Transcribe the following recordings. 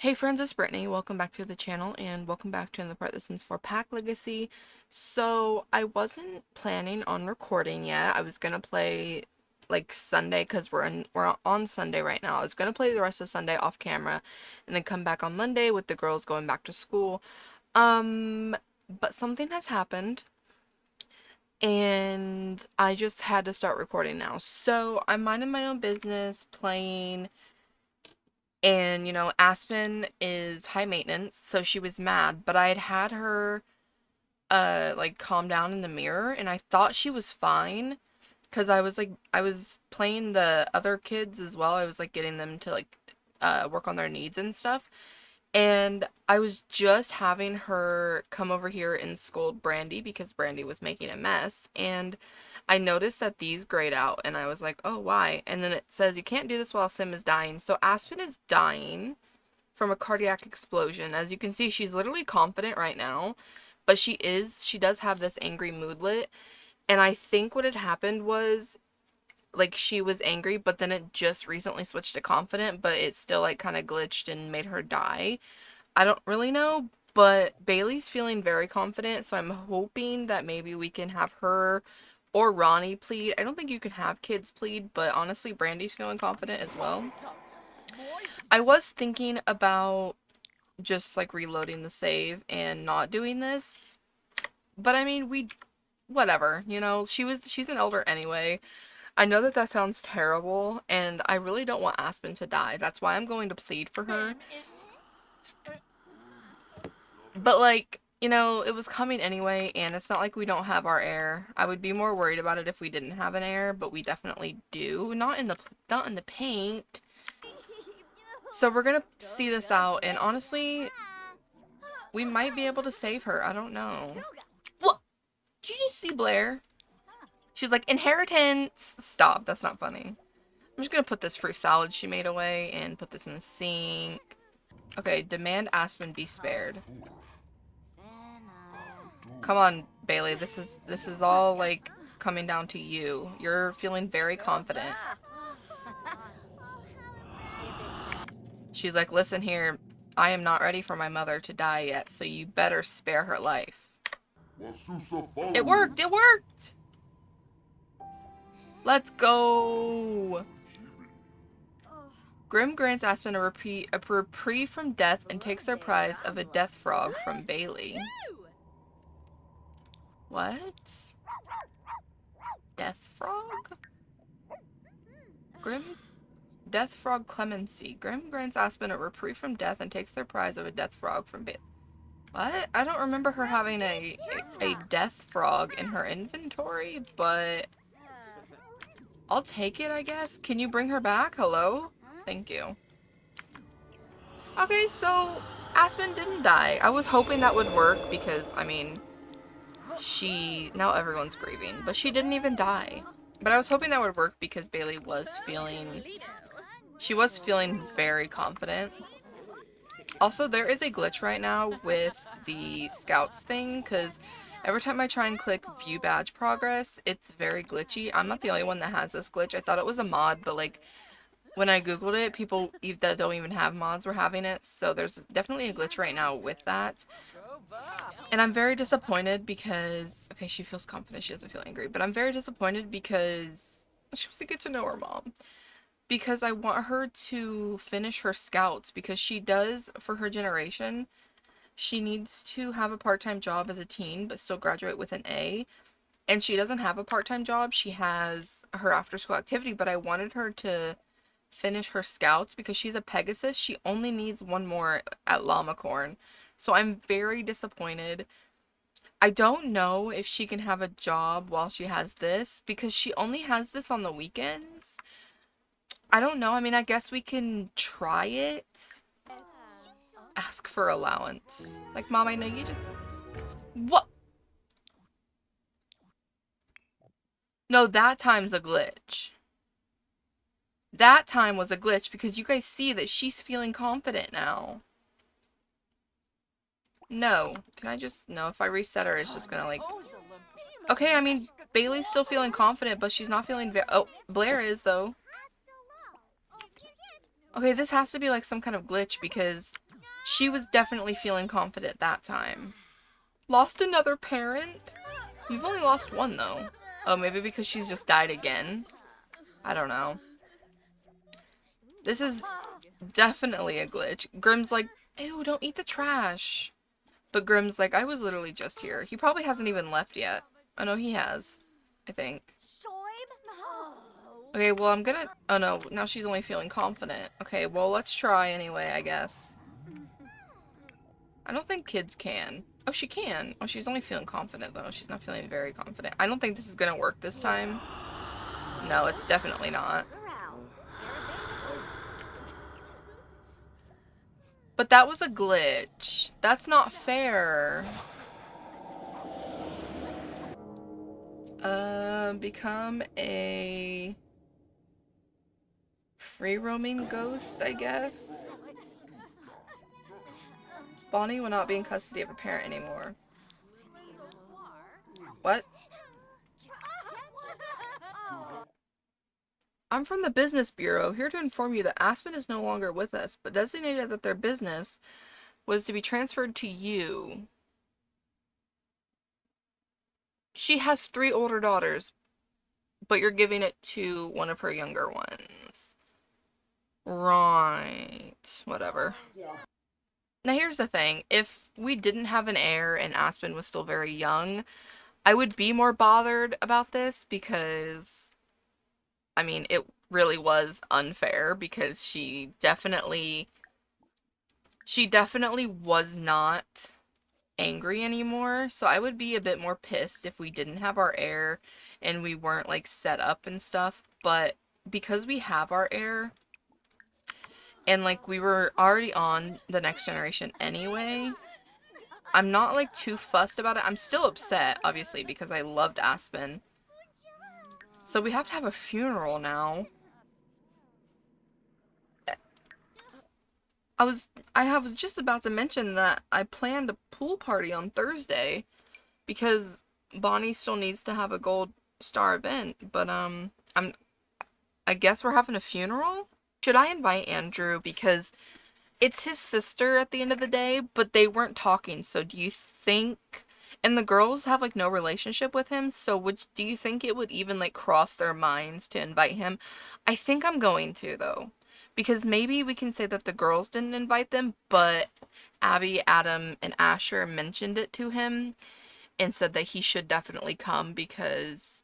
Hey friends, it's Brittany. Welcome back to the channel and welcome back to another part of The Sims 4 Pack Legacy. So I wasn't planning on recording yet. I was gonna play like Sunday because we're on Sunday right now. I was gonna play the rest of Sunday off camera and then come back on Monday with the girls going back to school. But something has happened and I just had to start recording now. So I'm minding my own business, playing. And, Aspen is high maintenance, so she was mad, but I had her, like, calm down in the mirror, and I thought she was fine, because I was playing the other kids as well. I was, like, getting them to, like, work on their needs and stuff, and I was just having her come over here and scold Brandy, because Brandy was making a mess, and I noticed that these grayed out, and I was like, oh, why? And then it says, you can't do this while Sim is dying. So Aspen is dying from a cardiac explosion. As you can see, she's literally confident right now, but she does have this angry moodlet, and I think what had happened was, like, she was angry, but then it just recently switched to confident, but it still, like, kind of glitched and made her die. I don't really know, but Bailey's feeling very confident, so I'm hoping that maybe we can have her or Ronnie plead. I don't think you can have kids plead, but honestly, Brandy's feeling confident as well. I was thinking about just like reloading the save and not doing this, but I mean, whatever, she's an elder anyway. I know that that sounds terrible, and I really don't want Aspen to die. That's why I'm going to plead for her. But, like, it was coming anyway, and it's not like we don't have our heir. I would be more worried about it if we didn't have an heir, but we definitely do. Not in the paint. So we're gonna see this out, and honestly, we might be able to save her. I don't know. What? Did you just see Blair? She's like, inheritance! Stop, that's not funny. I'm just gonna put this fruit salad she made away and put this in the sink. Okay, demand Aspen be spared. Come on, Bailey. This is all, like, coming down to you. You're feeling very confident. She's like, listen here. I am not ready for my mother to die yet, so you better spare her life. It worked! It worked! Let's go! Grim grants Aspen a reprieve from death and takes their prize of a death frog from Bailey. What? Death frog? Grim death frog clemency. Grim grants Aspen a reprieve from death and takes their prize of a death frog from Bailey. What? I don't remember her having a death frog in her inventory, but I'll take it, I guess. Can you bring her back? Hello? Thank you. Okay, so Aspen didn't die. I was hoping that would work because, I mean, now everyone's grieving, but she didn't even die. But I was hoping that would work because Bailey she was feeling very confident. Also, there is a glitch right now with the scouts thing, because every time I try and click view badge progress, it's very glitchy. I'm not the only one that has this glitch. I thought it was a mod, but, like, when I googled it, people that don't even have mods were having it, so there's definitely a glitch right now with that. And I'm very disappointed because, okay, she feels confident, she doesn't feel angry, but I'm very disappointed because she wants to get to know her mom. Because I want her to finish her scouts, because she does, for her generation, she needs to have a part-time job as a teen, but still graduate with an A. And she doesn't have a part-time job, she has her after-school activity, but I wanted her to finish her scouts because she's a Pegasus. She only needs one more at Llamacorn. So I'm very disappointed. I don't know if she can have a job while she has this because she only has this on the weekends. I don't know. I mean, I guess we can try it. Ask for allowance. Like, Mom, I know you just... What? No, that time's a glitch. That time was a glitch because you guys see that she's feeling confident now. No. Can I just... No, if I reset her, it's just gonna, like... Okay, I mean, Bailey's still feeling confident, but she's not feeling oh, Blair is, though. Okay, this has to be, like, some kind of glitch because She was definitely feeling confident that time. Lost another parent? You've only lost one, though. Oh, maybe because she's just died again? I don't know. This is definitely a glitch. Grim's like, ew, don't eat the trash. But Grim's like, I was literally just here. He probably hasn't even left yet. Oh, no, he has. I think. Okay, well, I'm gonna... Oh, no. Now she's only feeling confident. Okay, well, let's try anyway, I guess. I don't think kids can. Oh, she can. Oh, she's only feeling confident, though. She's not feeling very confident. I don't think this is gonna work this time. No, it's definitely not. But that was a glitch. That's not fair. Become a free roaming ghost, I guess. Bonnie will not be in custody of a parent anymore. What? I'm from the Business Bureau, here to inform you that Aspen is no longer with us, but designated that their business was to be transferred to you. She has 3 older daughters, but you're giving it to one of her younger ones. Right. Whatever. Now here's the thing. If we didn't have an heir and Aspen was still very young, I would be more bothered about this because, I mean, it really was unfair because she definitely was not angry anymore. So I would be a bit more pissed if we didn't have our heir and we weren't like set up and stuff. But because we have our heir and like we were already on the next generation anyway, I'm not like too fussed about it. I'm still upset, obviously, because I loved Aspen. So we have to have a funeral now. I was just about to mention that I planned a pool party on Thursday because Bonnie still needs to have a gold star event, but I guess we're having a funeral? Should I invite Andrew because it's his sister at the end of the day, but they weren't talking. So do you think, and the girls have like no relationship with him, so do you think it would even like cross their minds to invite him? I think I'm going to though. Because maybe we can say that the girls didn't invite them, but Abby, Adam, and Asher mentioned it to him and said that he should definitely come because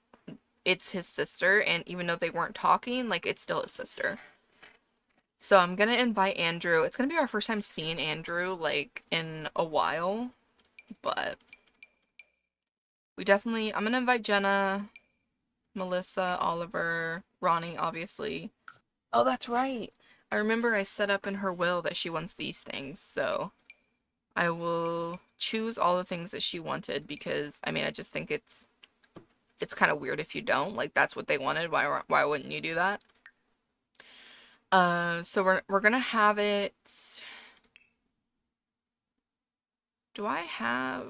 it's his sister, and even though they weren't talking, like it's still his sister. So I'm gonna invite Andrew. It's gonna be our first time seeing Andrew, like, in a while. But I'm gonna invite Jenna, Melissa, Oliver, Ronnie, obviously. Oh, that's right. I remember I set up in her will that she wants these things, so I will choose all the things that she wanted because, I mean, I just think it's kind of weird if you don't. Like, that's what they wanted. Why wouldn't you do that? So we're gonna have it. Do I have...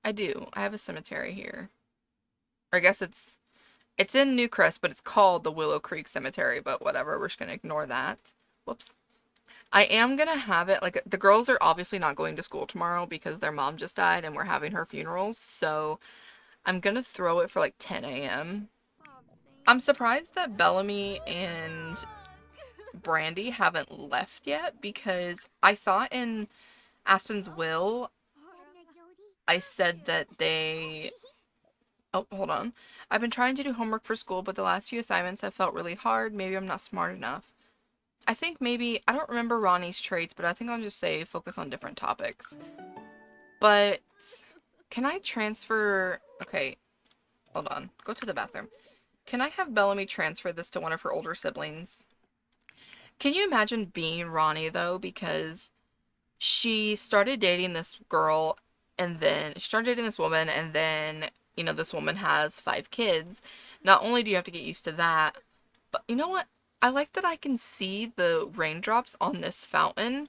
I do. I have a cemetery here. Or I guess it's in Newcrest, but it's called the Willow Creek Cemetery, but whatever. We're just gonna ignore that. Whoops. I am gonna have it, like, the girls are obviously not going to school tomorrow because their mom just died and we're having her funeral, so I'm gonna throw it for like 10 a.m. I'm surprised that Bellamy and Brandy haven't left yet because I thought in Aspen's will I said that they... Oh, hold on. I've been trying to do homework for school, but the last few assignments have felt really hard. Maybe I'm not smart enough. I think maybe... I don't remember Ronnie's traits, but I think I'll just say focus on different topics. But... Can I transfer... Okay, hold on. Go to the bathroom. Can I have Bellamy transfer this to one of her older siblings? Can you imagine being Ronnie, though? Because she started dating this girl, and then she started dating this woman, and then, you know, this woman has 5 kids. Not only do you have to get used to that, but you know what? I like that I can see the raindrops on this fountain,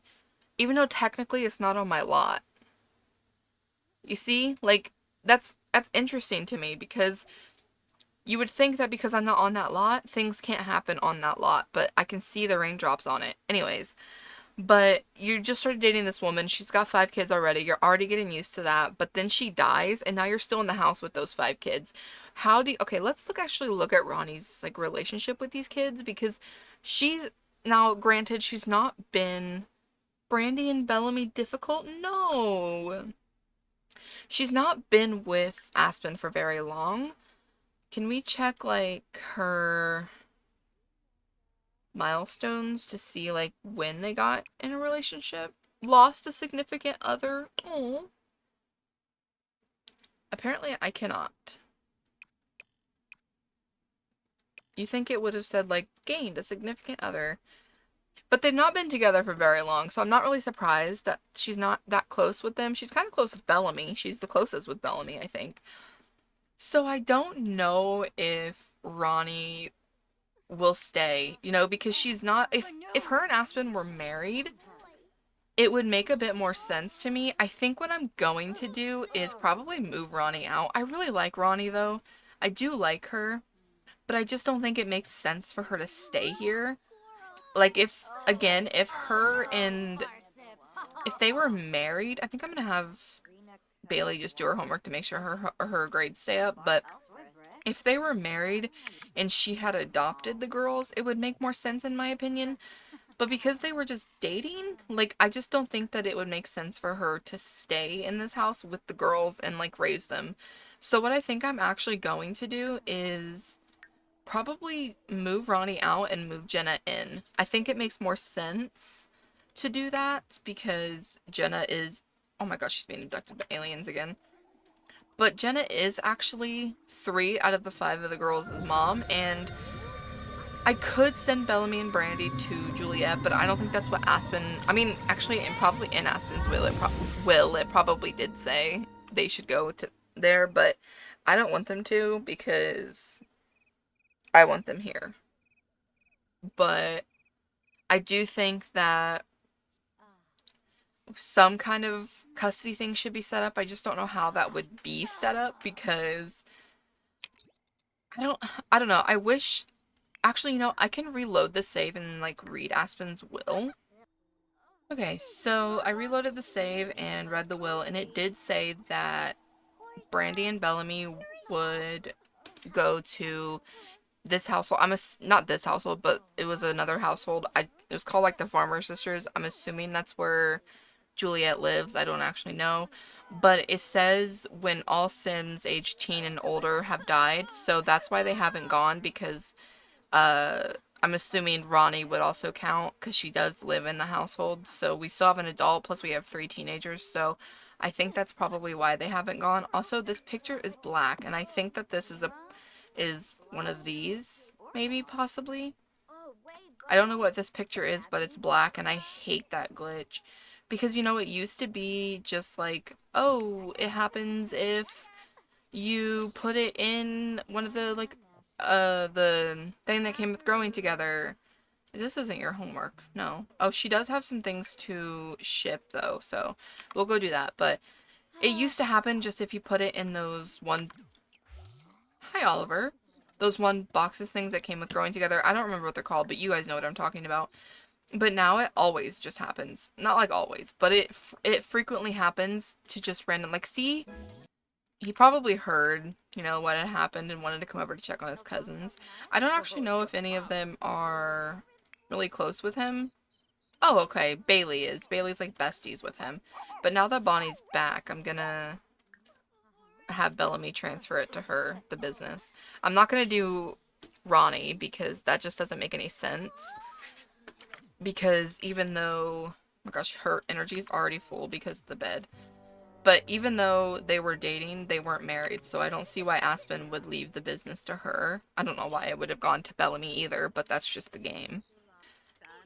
even though technically it's not on my lot. You see? Like, that's interesting to me, because you would think that because I'm not on that lot, things can't happen on that lot, but I can see the raindrops on it. Anyways, But you just started dating this woman. She's got 5 kids already. You're already getting used to that. But then she dies, and now you're still in the house with those 5 kids. How do you, okay, let's actually look at Ronnie's like relationship with these kids because she's now granted she's not been Brandy and Bellamy difficult. No. She's not been with Aspen for very long. Can we check like her milestones to see like when they got in a relationship? Lost a significant other? Oh. Apparently I cannot. You think it would have said like gained a significant other. But they've not been together for very long, so I'm not really surprised that she's not that close with them. She's kind of close with Bellamy. She's the closest with Bellamy, I think. So I don't know if Ronnie will stay, because she's not if her and Aspen were married, it would make a bit more sense to me. I think what I'm going to do is probably move Ronnie out. I really like Ronnie though. I do like her, but I just don't think it makes sense for her to stay here. Like if her and if they were married, I think I'm gonna have Bailey just do her homework to make sure her grades stay up. But if they were married and she had adopted the girls, it would make more sense in my opinion. But because they were just dating, like I just don't think that it would make sense for her to stay in this house with the girls and like raise them. So what I think I'm actually going to do is probably move Ronnie out and move Jenna in. I think it makes more sense to do that because Jenna is, oh my gosh, she's being abducted by aliens again. But Jenna is actually 3 out of the 5 of the girls' mom, and I could send Bellamy and Brandy to Juliet, but I don't think that's what Aspen. I mean, actually, and probably in Aspen's will it probably did say they should go to there, but I don't want them to because I want them here. But I do think that some kind of custody thing should be set up. I just don't know how that would be set up because I don't I don't know. I wish actually, I can reload the save and like read Aspen's will. Okay, so I reloaded the save and read the will, and it did say that Brandy and Bellamy would go to this household. Not this household, but it was another household. It was called like the Farmer Sisters. I'm assuming that's where Juliet lives. I don't actually know. But it says when all Sims age teen and older have died, so that's why they haven't gone because I'm assuming Ronnie would also count because she does live in the household. So we still have an adult, plus we have 3 teenagers. So I think that's probably why they haven't gone. Also, this picture is black, and I think that this is one of these, maybe, possibly. I don't know what this picture is, but it's black, and I hate that glitch. Because, it used to be just like, oh, it happens if you put it in one of the, like, the thing that came with growing together. This isn't your homework. No. Oh, she does have some things to ship, though, so we'll go do that. But it used to happen just if you put it in those one... Hi, Oliver. Those one boxes things that came with growing together. I don't remember what they're called, but you guys know what I'm talking about. But now it always just happens. Not like always, but it frequently happens to just random... Like, see? He probably heard, what had happened and wanted to come over to check on his cousins. I don't actually know if any of them are really close with him. Oh, okay. Bailey is. Bailey's like besties with him. But now that Bonnie's back, I'm gonna have Bellamy transfer it to her, the business. I'm not gonna do Ronnie because that just doesn't make any sense. Because even though, oh my gosh, her energy is already full because of the bed. But even though they were dating, they weren't married, so I don't see why Aspen would leave the business to her. I don't know why it would have gone to Bellamy either, but that's just the game.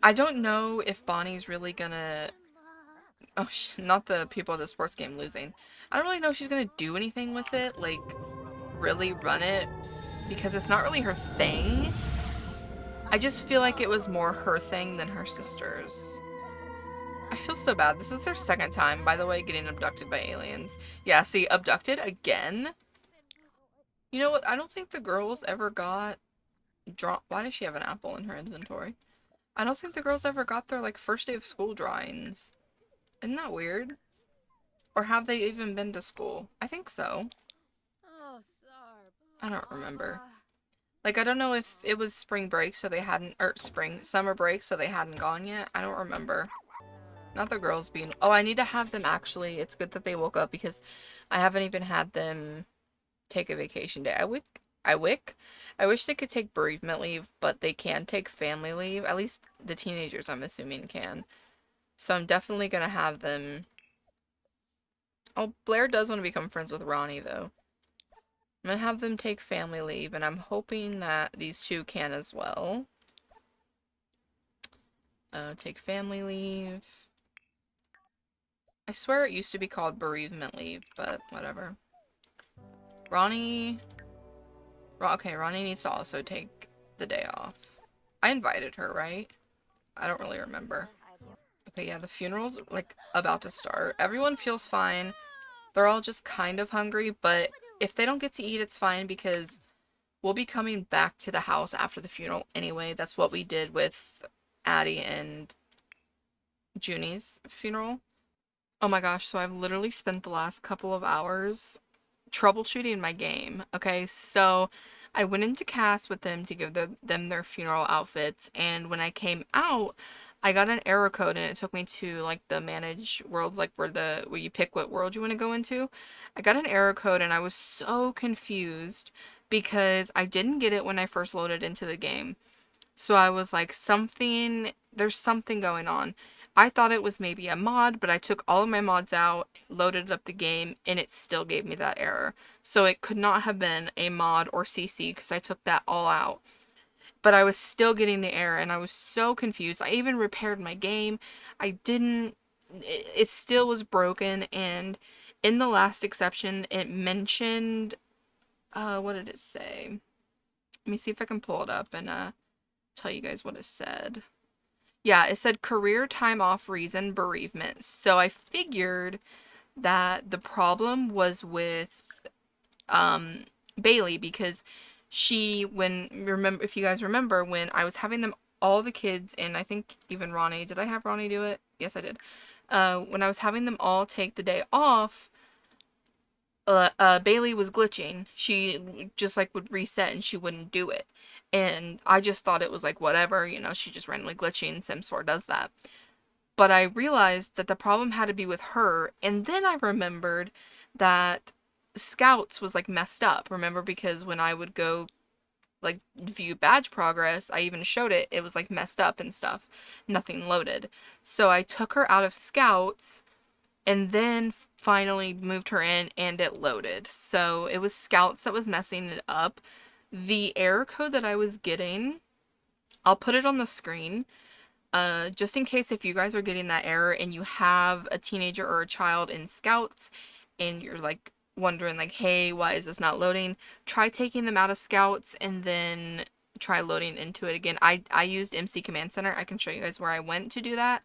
I don't know if Bonnie's really gonna... Oh, not the people of the sports game losing. I don't really know if she's gonna do anything with it, like, really run it, because it's not really her thing. I just feel like it was more her thing than her sister's. I feel so bad. This is their second time, by the way, getting abducted by aliens. Yeah, see, abducted again? You know what? I don't think the girls ever got drawn. Why does she have an apple in her inventory? I don't think the girls ever got their, like, first day of school drawings. Isn't that weird? Or have they even been to school? I think so. I don't remember. Like, I don't know if it was spring break, so they hadn't, or summer break, so they hadn't gone yet. I don't remember. Not the girls being, oh, I need to have them actually. It's good that they woke up because I haven't even had them take a vacation day. I wish they could take bereavement leave, but they can take family leave. At least the teenagers, I'm assuming, can. So I'm definitely gonna have them. Oh, Blair does want to become friends with Ronnie, though. I'm gonna have them take family leave, and I'm hoping that these two can as well. Take family leave. I swear it used to be called bereavement leave, but whatever. Ronnie... Okay, Ronnie needs to also take the day off. I invited her, right? I don't really remember. Okay, yeah, the funeral's, like, about to start. Everyone feels fine. They're all just kind of hungry, but if they don't get to eat, it's fine because we'll be coming back to the house after the funeral anyway. That's what we did with Addie and Junie's funeral. Oh my gosh, so I've literally spent the last couple of hours troubleshooting my game. Okay, so I went into cast with them to give them their funeral outfits, and when I came out, I got an error code and it took me to like the manage world, like where you pick what world you want to go into. I got an error code and I was so confused because I didn't get it when I first loaded into the game. So I was like, there's something going on. I thought it was maybe a mod, but I took all of my mods out, loaded up the game, and it still gave me that error. So it could not have been a mod or CC because I took that all out. But I was still getting the error and I was so confused. I even repaired my game. I didn't, it still was broken, and in the last exception, it mentioned, what did it say? Let me see if I can pull it up and, tell you guys what it said. Yeah, it said career time off reason bereavement. So I figured that the problem was with Bailey because if you guys remember when I was having them all the kids and I think even Ronnie, did I have Ronnie do it? Yes, I did. When I was having them all take the day off, Bailey was glitching. She just like would reset and she wouldn't do it. And I just thought it was like whatever, she just randomly glitching. Sims 4 does that. But I realized that the problem had to be with her, and then I remembered that Scouts was like messed up. Remember, because when I would go like view badge progress, I even showed it. It was like messed up and stuff. Nothing loaded. So I took her out of Scouts and then finally moved her in and it loaded. So it was Scouts that was messing it up. The error code that I was getting, I'll put it on the screen. Just in case if you guys are getting that error and you have a teenager or a child in Scouts and you're like wondering like, hey, why is this not loading? Try taking them out of Scouts and then try loading into it again. I used MC Command Center. I can show you guys where I went to do that.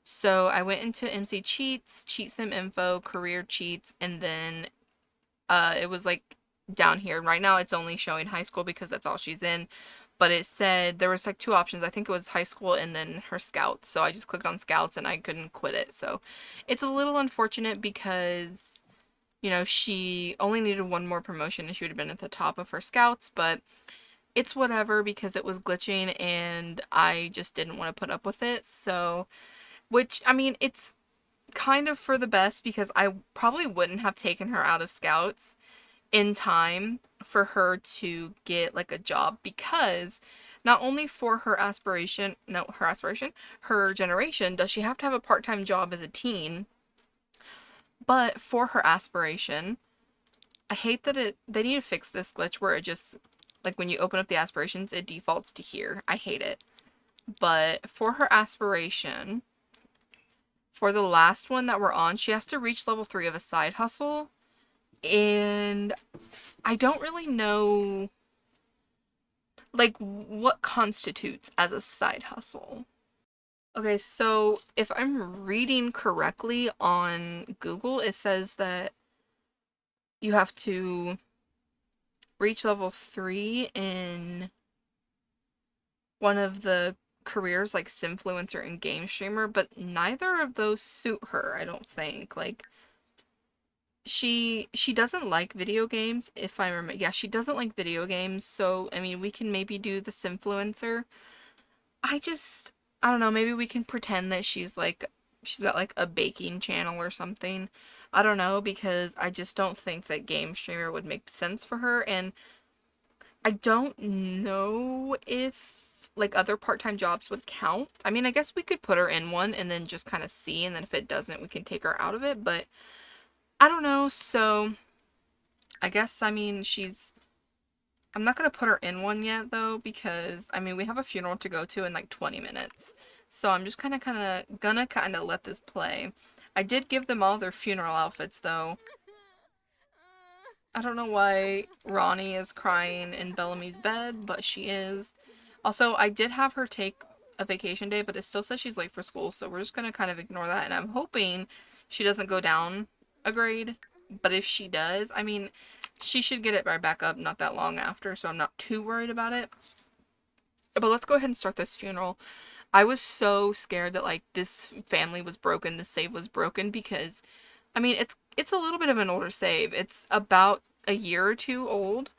So I went into MC Cheats, Cheat Sim Info, Career Cheats, and then it was like down here. Right now it's only showing high school because that's all she's in. But it said there was like two options. I think it was high school and then her Scouts. So I just clicked on Scouts and I couldn't quit it. So it's a little unfortunate because, she only needed one more promotion and she would have been at the top of her Scouts. But it's whatever because it was glitching and I just didn't want to put up with it. So, which, I mean, it's kind of for the best because I probably wouldn't have taken her out of Scouts in time for her to get like a job because not only for her generation does she have to have a part-time job as a teen, but for her aspiration, I hate that they need to fix this glitch where it just like when you open up the aspirations it defaults to here. I hate it. But for her aspiration, for the last one that we're on, she has to reach level 3 of a side hustle. And I don't really know, like, what constitutes as a side hustle. Okay, so if I'm reading correctly on Google, it says that you have to reach level 3 in one of the careers like Simfluencer and game streamer, but neither of those suit her, I don't think. Like, she doesn't like video games, if I remember. Yeah, she doesn't like video games, so I mean, we can maybe do the Simfluencer. I just, I don't know, maybe we can pretend that she's got like a baking channel or something. I don't know, because I just don't think that game streamer would make sense for her, and I don't know if like other part-time jobs would count. I mean, I guess we could put her in one and then just kind of see, and then if it doesn't, we can take her out of it, but I don't know. So I guess, I mean, I'm not gonna put her in one yet though, because I mean, we have a funeral to go to in like 20 minutes. So I'm just gonna let this play. I did give them all their funeral outfits though. I don't know why Ronnie is crying in Bellamy's bed, but she is. Also, I did have her take a vacation day, but it still says she's late for school, so we're just gonna kind of ignore that, and I'm hoping she doesn't go down a grade. But if she does, I mean, she should get it right back up not that long after, so I'm not too worried about it. But let's go ahead and start this funeral. I was so scared that like this family was broken, this save was broken, because I mean, it's a little bit of an older save. It's about a year or two old,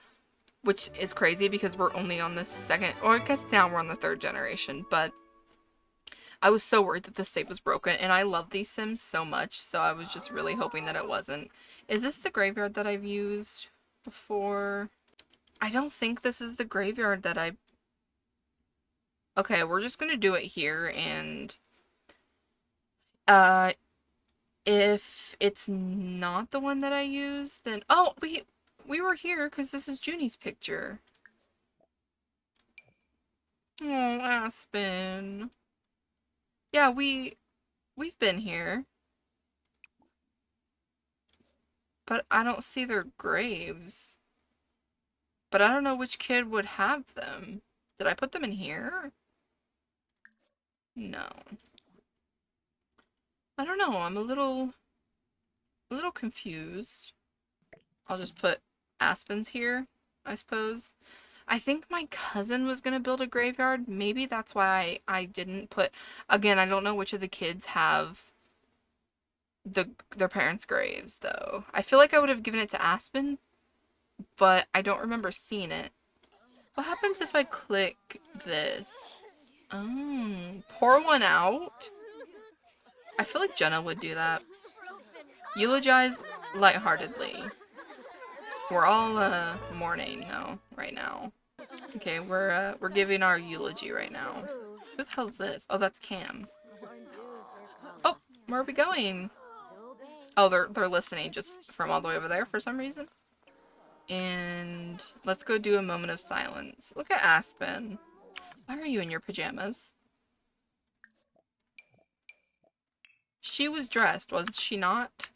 which is crazy because we're only on the second, or I guess now we're on the third generation, but I was so worried that the save was broken, and I love these Sims so much, so I was just really hoping that it wasn't. Is this the graveyard that I've used before? I don't think this is the graveyard that I... Okay, we're just gonna do it here, and uh, if it's not the one that I used, then... Oh, we were here because this is Junie's picture. Oh, Aspen. Yeah, we've been here. But I don't see their graves. But I don't know which kid would have them. Did I put them in here? No. I don't know. I'm a little confused. I'll just put Aspen's here, I suppose. I think my cousin was gonna build a graveyard. Maybe that's why I didn't put... Again, I don't know which of the kids have their parents' graves, though. I feel like I would have given it to Aspen, but I don't remember seeing it. What happens if I click this? Oh, pour one out? I feel like Jenna would do that. Eulogize lightheartedly. We're all mourning though right now. Okay, we're giving our eulogy right now. Who the hell's this? Oh, that's Cam. Oh, where are we going? Oh, they're listening just from all the way over there for some reason. And let's go do a moment of silence. Look at Aspen. Why are you in your pajamas? She was dressed, was she not?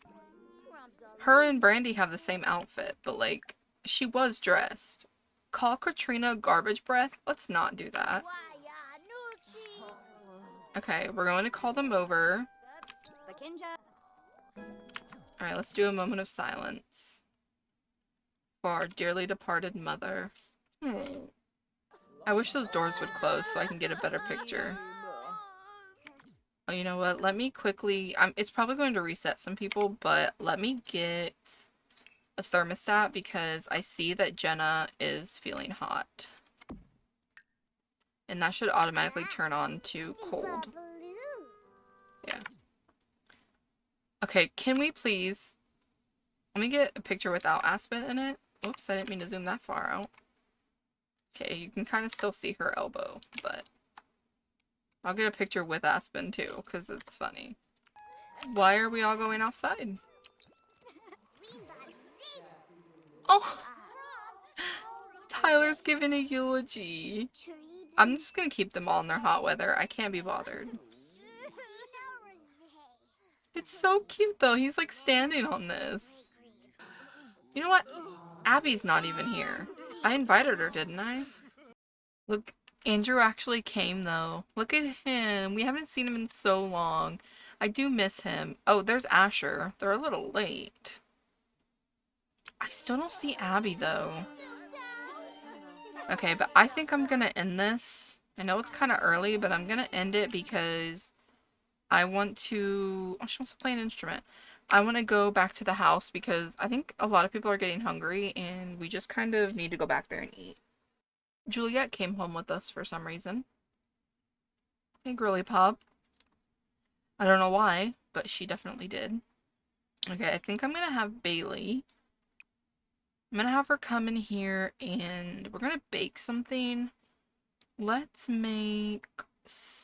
Her and Brandy have the same outfit, but like, she was dressed. Call Katrina garbage breath? Let's not do that. Okay, we're going to call them over. Alright, let's do a moment of silence for our dearly departed mother. I wish those doors would close so I can get a better picture. Oh, you know what? Let me quickly... it's probably going to reset some people, but let me get a thermostat because I see that Jenna is feeling hot. And that should automatically turn on to cold. Yeah. Okay, can we please... Let me get a picture without Aspen in it. Oops, I didn't mean to zoom that far out. Okay, you can kind of still see her elbow, but... I'll get a picture with Aspen too, because it's funny. Why are we all going outside? Oh! Tyler's giving a eulogy. I'm just gonna keep them all in their hot weather. I can't be bothered. It's so cute though. He's like standing on this. You know what? Abby's not even here. I invited her, didn't I? Look, Andrew actually came though. Look at him. We haven't seen him in so long. I do miss him. Oh, there's Asher. They're a little late. I still don't see Abby though. Okay, but I think I'm gonna end this I know it's kind of early, but I'm gonna end it because I want to... Oh, she wants to play an instrument. I want to go back to the house because I think a lot of people are getting hungry and we just kind of need to go back there and eat. Juliet came home with us for some reason. Hey, girly pop. I don't know why, but she definitely did. Okay, I think I'm gonna have Bailey. I'm gonna have her come in here and we're gonna bake something. Let's make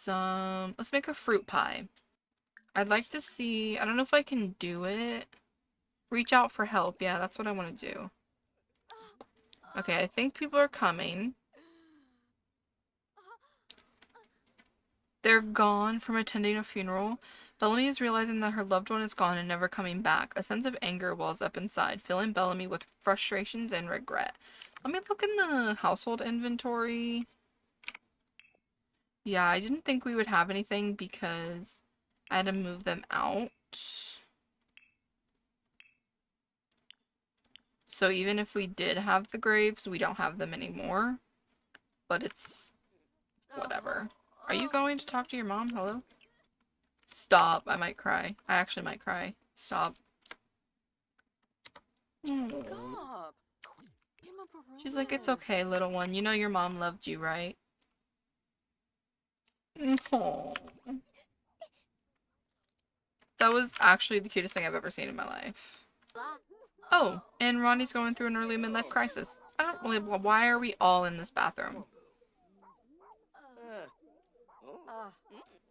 let's make a fruit pie. I'd like to see, I don't know if I can do it. Reach out for help. Yeah, that's what I want to do. Okay, I think people are coming. They're gone from attending a funeral. Bellamy is realizing that her loved one is gone and never coming back. A sense of anger wells up inside, filling Bellamy with frustrations and regret. Let me look in the household inventory. Yeah, I didn't think we would have anything because I had to move them out. So even if we did have the graves, we don't have them anymore. But it's whatever. Are you going to talk to your mom? Hello? Stop. I might cry. I actually might cry. Stop. Mm. She's like, it's okay, little one. You know your mom loved you, right? Oh. That was actually the cutest thing I've ever seen in my life. Oh, and Ronnie's going through an early midlife crisis. I don't really... Why are we all in this bathroom?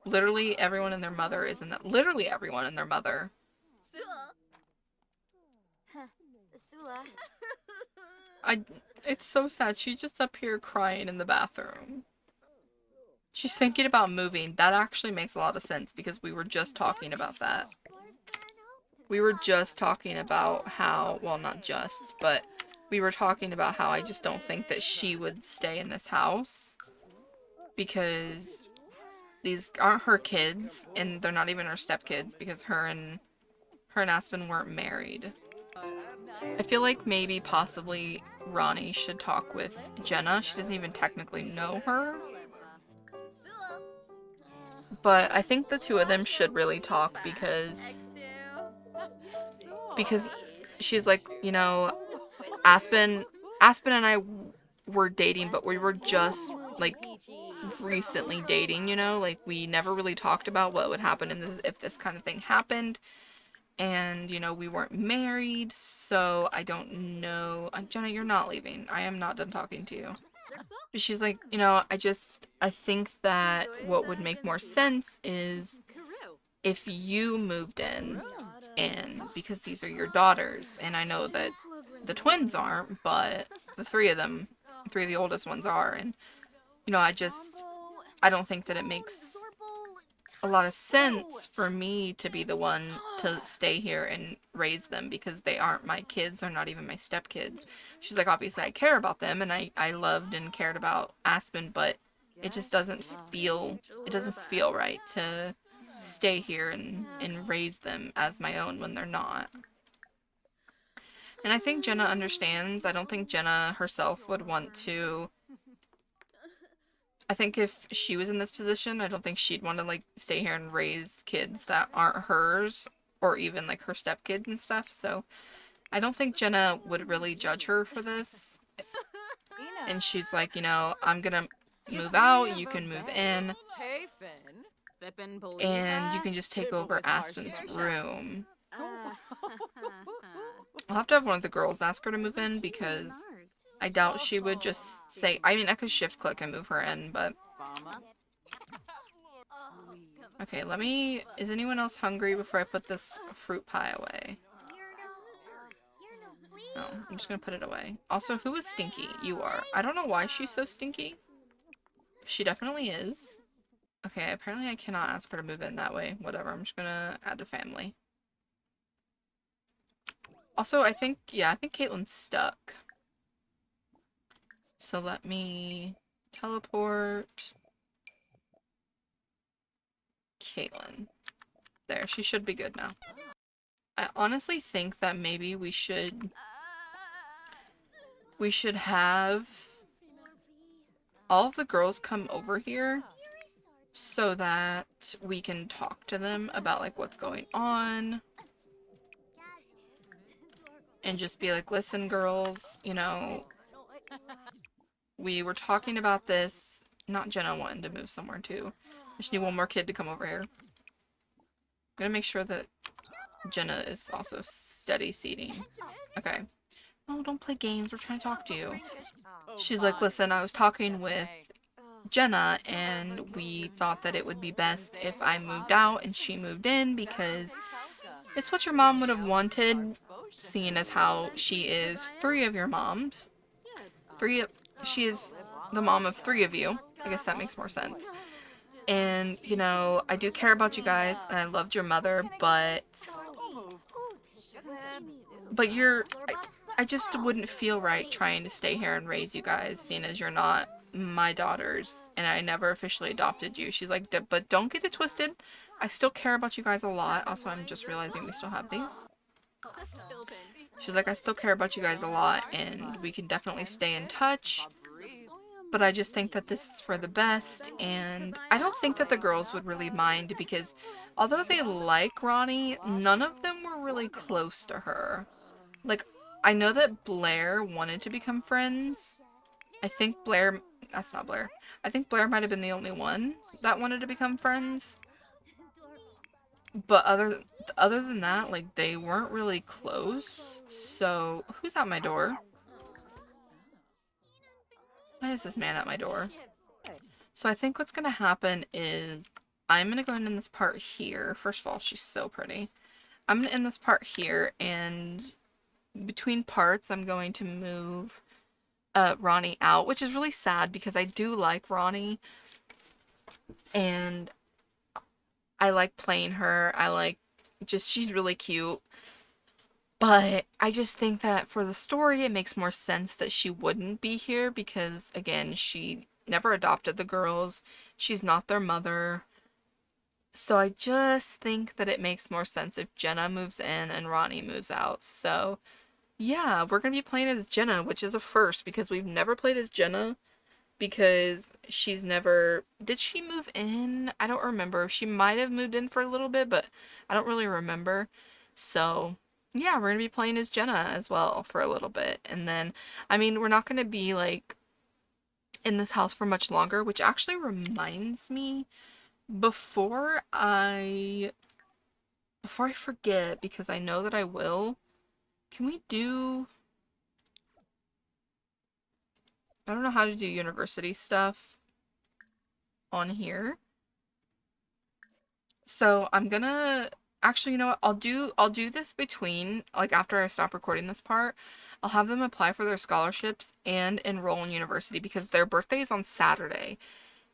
Literally everyone and their mother is in that. Literally everyone and their mother. It's so sad. She's just up here crying in the bathroom. She's thinking about moving. That actually makes a lot of sense because we were just talking about that. We were just talking about how, well, not just, but we were talking about how I just don't think that she would stay in this house because these aren't her kids and they're not even her stepkids because her and Aspen weren't married. I feel like maybe possibly Ronnie should talk with Jenna. She doesn't even technically know her. But I think the two of them should really talk because she's like, you know, Aspen and I were dating, but we were just like recently dating, you know, like we never really talked about what would happen in this if this kind of thing happened. And, you know, we weren't married, so I don't know. Jenna, you're not leaving. I am not done talking to you. She's like, you know, I think that what would make more sense is if you moved in, and because these are your daughters, and I know that the twins aren't, but the three of them, three of the oldest ones are, and, you know, I don't think that it makes a lot of sense for me to be the one to stay here and raise them because they aren't my kids. They're not even my stepkids. She's like, obviously I care about them and I loved and cared about Aspen, but it just doesn't feel right to stay here and raise them as my own when they're not. And I think Jenna understands. I don't think Jenna herself would want to... I think if she was in this position, I don't think she'd want to, like, stay here and raise kids that aren't hers, or even, like, her stepkids and stuff, so I don't think Jenna would really judge her for this. And she's like, you know, I'm gonna move out, you can move in, and you can just take over Aspen's room. I'll have to have one of the girls ask her to move in, because I doubt she would just say... I mean, I could shift click and move her in, but... Okay, let me... Is anyone else hungry before I put this fruit pie away? No, I'm just gonna put it away. Also, who is Stinky? You are. I don't know why she's so stinky. She definitely is. Okay, apparently I cannot ask her to move in that way. Whatever, I'm just gonna add to family. Also, I think Caitlin's stuck. So let me teleport Caitlin. There, she should be good now. I honestly think that maybe we should have all of the girls come over here so that we can talk to them about like what's going on and just be like, listen, girls, we were talking about this. Not Jenna wanting to move somewhere too. I just need one more kid to come over here. I'm gonna make sure that Jenna is also steady seating. Okay. Oh, don't play games. We're trying to talk to you. She's like, listen, I was talking with Jenna and we thought that it would be best if I moved out and she moved in because it's what your mom would have wanted, seeing as how she is three of your moms. She is the mom of three of you. I guess that makes more sense. And, I do care about you guys and I loved your mother, but I just wouldn't feel right trying to stay here and raise you guys, seeing as you're not my daughters and I never officially adopted you. She's like, but don't get it twisted. I still care about you guys a lot. Also, I'm just realizing we still have these. She's like, I still care about you guys a lot and we can definitely stay in touch. But I just think that this is for the best, and I don't think that the girls would really mind because although they like Ronnie, none of them were really close to her. Like, I know that Blair wanted to become friends. I think Blair, that's not Blair. I think Blair might have been the only one that wanted to become friends. But other than that, like, they weren't really close. So, who's at my door? Why is this man at my door? So I think what's going to happen is I'm going to go in this part here. First of all, she's so pretty. I'm going to end this part here, and between parts, I'm going to move Ronnie out, which is really sad because I do like Ronnie, and I like playing her. She's really cute. But I just think that for the story, it makes more sense that she wouldn't be here because, again, she never adopted the girls. She's not their mother. So I just think that it makes more sense if Jenna moves in and Ronnie moves out. So yeah, we're going to be playing as Jenna, which is a first because we've never played as Jenna because she's never... Did she move in? I don't remember. She might have moved in for a little bit, but I don't really remember. So yeah, we're going to be playing as Jenna as well for a little bit. And then, I mean, we're not going to be like in this house for much longer, which actually reminds me, before I forget, because I know that I will, can we do... I don't know how to do university stuff on here. So I'm gonna... Actually, you know what? I'll do this between, like, after I stop recording this part. I'll have them apply for their scholarships and enroll in university because their birthday is on Saturday.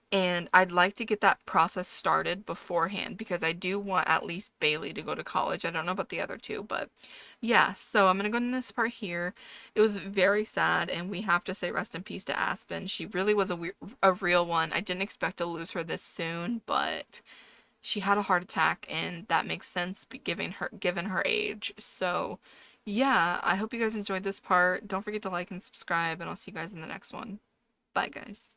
And I'd like to get that process started beforehand because I do want at least Bailey to go to college. I don't know about the other two, but yeah. So I'm going to go in this part here. It was very sad, and we have to say rest in peace to Aspen. She really was a real one. I didn't expect to lose her this soon, but she had a heart attack, and that makes sense given her age. So yeah, I hope you guys enjoyed this part. Don't forget to like and subscribe, and I'll see you guys in the next one. Bye, guys.